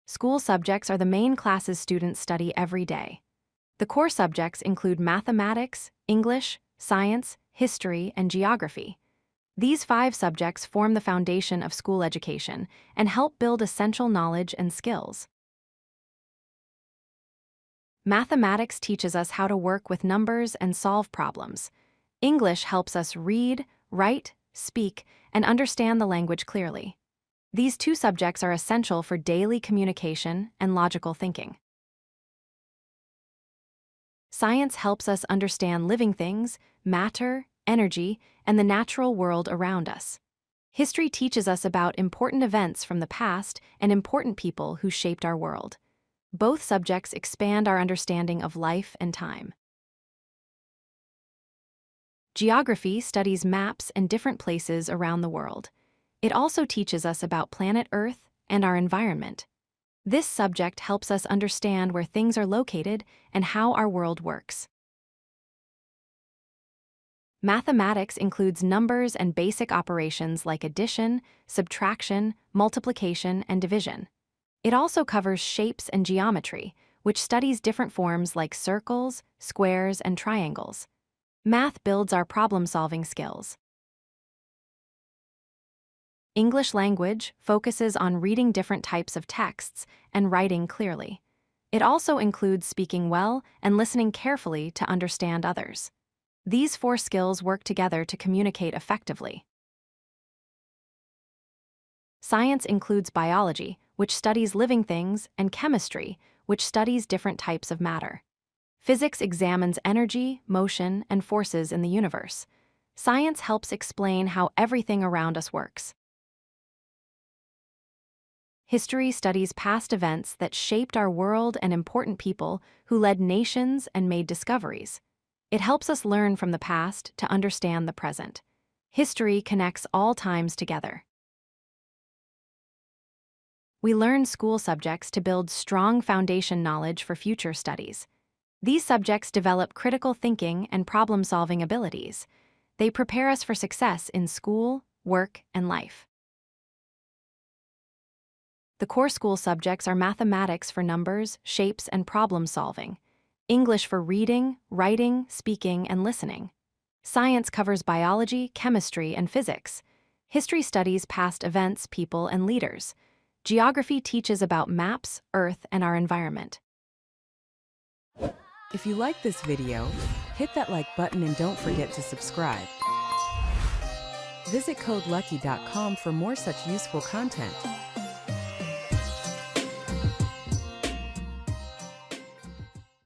School subjects are the main classes students study every day. The core subjects include mathematics, English, science, history, and geography. These 5 subjects form the foundation of school education and help build essential knowledge and skills. Mathematics teaches us how to work with numbers and solve problems. English helps us read, write, speak, and understand the language clearly. These 2 subjects are essential for daily communication and logical thinking. Science helps us understand living things, matter, energy, and the natural world around us. History teaches us about important events from the past and important people who shaped our world. Both subjects expand our understanding of life and time. Geography studies maps and different places around the world. It also teaches us about planet Earth and our environment. This subject helps us understand where things are located and how our world works. Mathematics includes numbers and basic operations like addition, subtraction, multiplication, and division. It also covers shapes and geometry, which studies different forms like circles, squares, and triangles. Math builds our problem-solving skills. English language focuses on reading different types of texts and writing clearly. It also includes speaking well and listening carefully to understand others. These 4 skills work together to communicate effectively. Science includes biology, which studies living things, and chemistry, which studies different types of matter. Physics examines energy, motion, and forces in the universe. Science helps explain how everything around us works. History studies past events that shaped our world and important people who led nations and made discoveries. It helps us learn from the past to understand the present. History connects all times together. We learn school subjects to build strong foundation knowledge for future studies. These subjects develop critical thinking and problem-solving abilities. They prepare us for success in school, work, and life. The core school subjects are mathematics for numbers, shapes, and problem-solving, English for reading, writing, speaking, and listening. Science covers biology, chemistry, and physics. History studies past events, people, and leaders. Geography teaches about maps, Earth, and our environment. If you like this video, hit that like button and don't forget to subscribe. Visit codelucky.com for more such useful content.